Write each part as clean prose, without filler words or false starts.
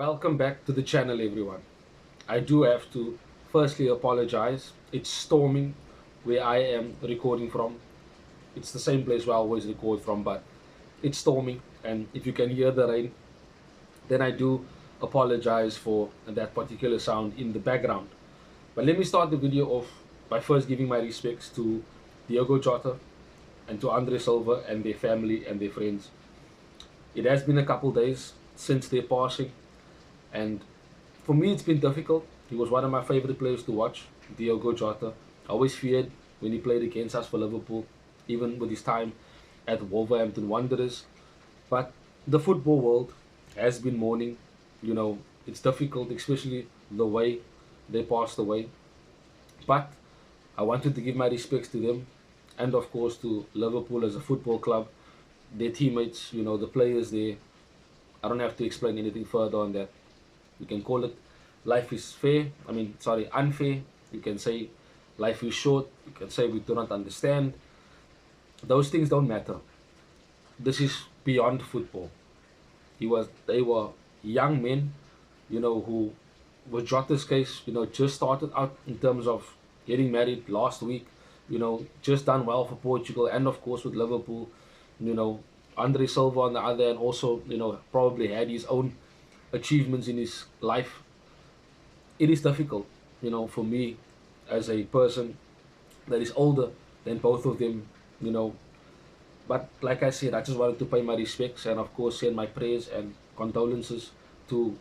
Welcome back to the channel, everyone. I do have to firstly apologize. It's storming where I am recording from. It's the same place where I always record from, but it's storming, and if you can hear the rain, then I do apologize for that particular sound in the background. But let me start the video off by first giving my respects to Diogo Jota and to Andre Silva and their family and their friends. It has been a couple days since their passing, and for me, it's been difficult. He was one of my favorite players to watch, Diogo Jota. I always feared when he played against us for Liverpool, even with his time at Wolverhampton Wanderers. But the football world has been mourning. It's difficult, especially the way they passed away. But I wanted to give my respects to them and, of course, to Liverpool as a football club, their teammates, the players there. I don't have to explain anything further on that. You can call it life is fair. Unfair. You can say life is short. You can say we do not understand. Those things don't matter. This is beyond football. They were young men, who, with Jota's case, just started out in terms of getting married last week, just done well for Portugal and of course with Liverpool, you know, Andre Silva on the other hand also, probably had his own achievements in his life. It is difficult, for me as a person that is older than both of them, you know. But like I said, I just wanted to pay my respects and of course send my prayers and condolences to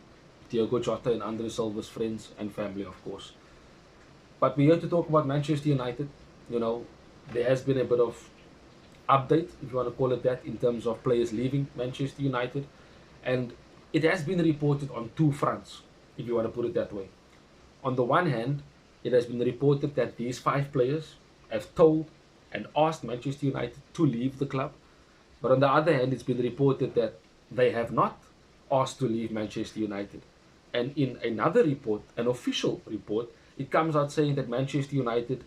Diogo Jota and Andre Silva's friends and family, of course. But we're here to talk about Manchester United. You know, there has been a bit of update, if you want to call it that, in terms of players leaving Manchester United. And it has been reported on two fronts, if you want to put it that way. On the one hand, it has been reported that these five players have told and asked Manchester United to leave the club. But on the other hand, it's been reported that they have not asked to leave Manchester United. And in another report, an official report, it comes out saying that Manchester United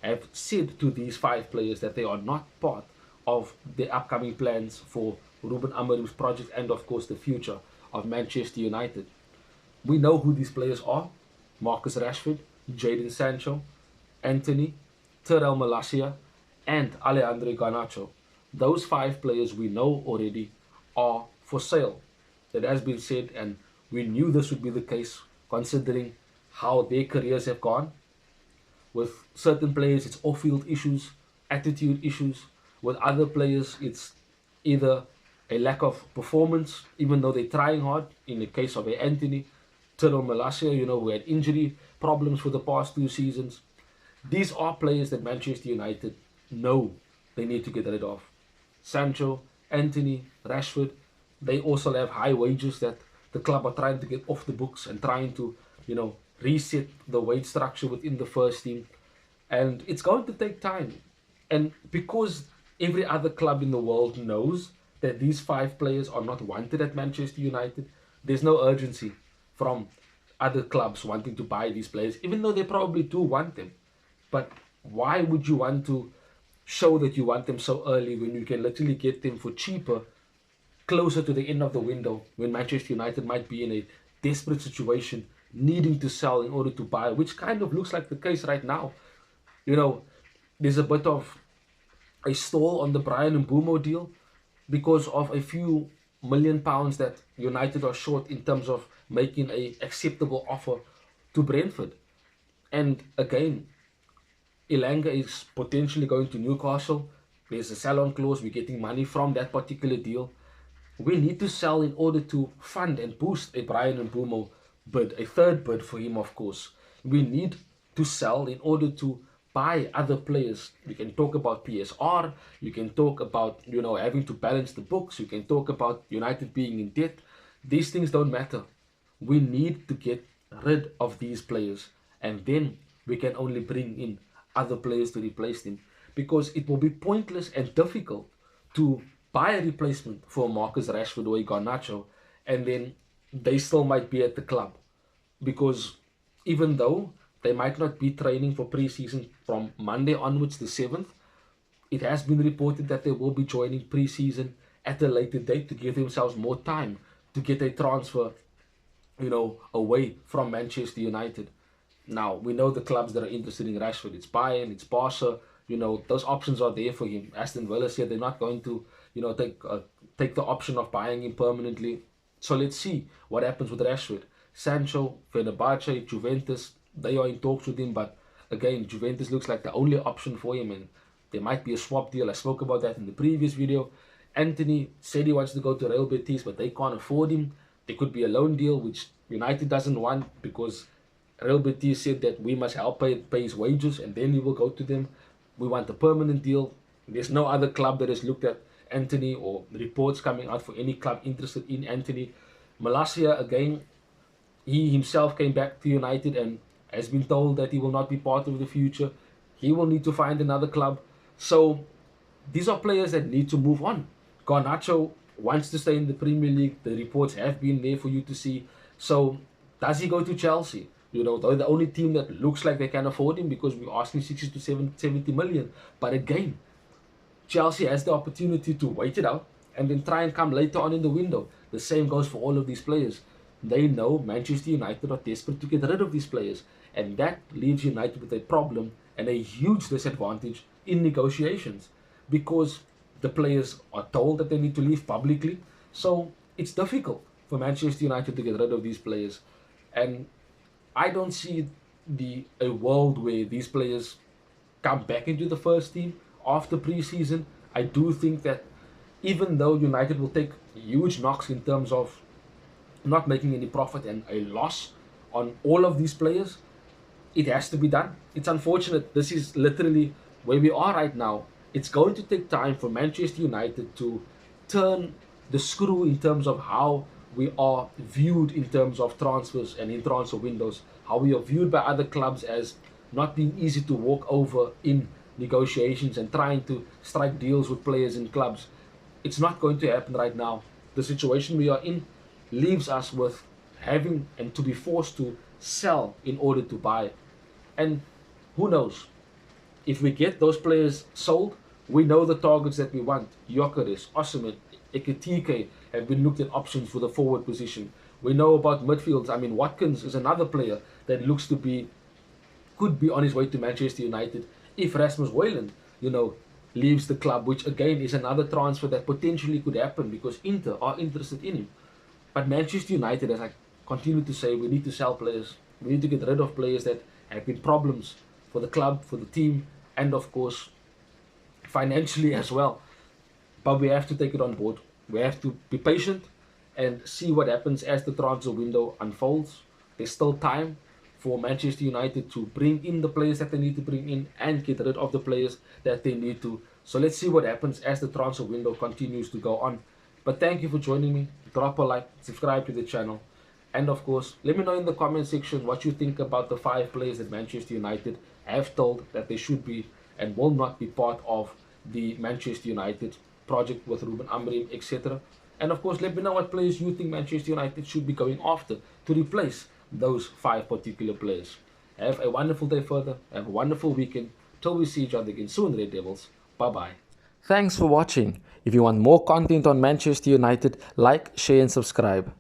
have said to these five players that they are not part of the upcoming plans for Ruben Amorim's project and of course the future of Manchester United. We know who these players are: Marcus Rashford, Jadon Sancho, Anthony, Terrell Malacia, and Alejandro Garnacho. Those five players we know already are for sale. That has been said, and we knew this would be the case considering how their careers have gone. With certain players, it's off field issues, attitude issues. With other players, it's either a lack of performance, even though they're trying hard. In the case of Anthony, Tyrell Malacia, who had injury problems for the past 2 seasons. These are players that Manchester United know they need to get rid of. Sancho, Anthony, Rashford, they also have high wages that the club are trying to get off the books and trying to, reset the wage structure within the first team. And it's going to take time. And because every other club in the world knows that these five players are not wanted at Manchester United, there's no urgency from other clubs wanting to buy these players, even though they probably do want them. But why would you want to show that you want them so early when you can literally get them for cheaper closer to the end of the window when Manchester United might be in a desperate situation needing to sell in order to buy, which kind of looks like the case right now. You know, there's a bit of a stall on the Brian and Mbumo deal because of a few £1 million that United are short in terms of making a acceptable offer to Brentford. And again, Elanga is potentially going to Newcastle. There's a sell-on clause. We're getting money from that particular deal. We need to sell in order to fund and boost a Brian and Mbumo bid, a third bid for him, of course. We need to sell in order to buy other players. You can talk about PSR, you can talk about, having to balance the books, you can talk about United being in debt. These things don't matter. We need to get rid of these players, and then we can only bring in other players to replace them, because it will be pointless and difficult to buy a replacement for Marcus Rashford or Garnacho and then they still might be at the club, because even though they might not be training for pre-season from Monday onwards, the 7th, it has been reported that they will be joining pre-season at a later date to give themselves more time to get a transfer away from Manchester United. Now, we know the clubs that are interested in Rashford. It's Bayern, it's Barca. Those options are there for him. Aston Villa said they're not going to, take the option of buying him permanently. So let's see what happens with Rashford. Sancho, Fenerbahce, Juventus, they are in talks with him. But again, Juventus looks like the only option for him. And there might be a swap deal. I spoke about that in the previous video. Antony said he wants to go to Real Betis, but they can't afford him. There could be a loan deal, which United doesn't want because Real Betis said that we must help pay his wages and then he will go to them. We want a permanent deal. There's no other club that has looked at Antony or reports coming out for any club interested in Antony. Malacia, again, he himself came back to United and has been told that he will not be part of the future. He will need to find another club. So these are players that need to move on. Garnacho wants to stay in the Premier League. The reports have been there for you to see. So does he go to Chelsea? They're the only team that looks like they can afford him because we're asking 60 to 70 million. But again, Chelsea has the opportunity to wait it out and then try and come later on in the window. The same goes for all of these players. They know Manchester United are desperate to get rid of these players. And that leaves United with a problem and a huge disadvantage in negotiations because the players are told that they need to leave publicly. So it's difficult for Manchester United to get rid of these players. And I don't see a world where these players come back into the first team after pre-season. I do think that even though United will take huge knocks in terms of not making any profit and a loss on all of these players, it has to be done. It's unfortunate. This is literally where we are right now. It's going to take time for Manchester United to turn the screw in terms of how we are viewed in terms of transfers and in transfer windows, how we are viewed by other clubs as not being easy to walk over in negotiations and trying to strike deals with players and clubs. It's not going to happen right now. The situation we are in leaves us with having and to be forced to sell in order to buy. And who knows? If we get those players sold, we know the targets that we want. Gyökeres, Osimhen, Ekitike have been looked at options for the forward position. We know about midfields. I mean, Watkins is another player that looks to be, could be on his way to Manchester United if Rasmus Højlund, leaves the club, which again is another transfer that potentially could happen because Inter are interested in him. But Manchester United, as I continue to say, we need to sell players. We need to get rid of players that have been problems for the club, for the team, and of course, financially as well. But we have to take it on board. We have to be patient and see what happens as the transfer window unfolds. There's still time for Manchester United to bring in the players that they need to bring in and get rid of the players that they need to. So let's see what happens as the transfer window continues to go on. But thank you for joining me. Drop a like, subscribe to the channel. And of course, let me know in the comment section what you think about the 5 players that Manchester United have told that they should be and will not be part of the Manchester United project with Ruben Amorim, etc. And of course, let me know what players you think Manchester United should be going after to replace those 5 particular players. Have a wonderful day further. Have a wonderful weekend. Till we see each other again soon, Red Devils. Bye-bye. Thanks for watching. If you want more content on Manchester United, like, share and subscribe.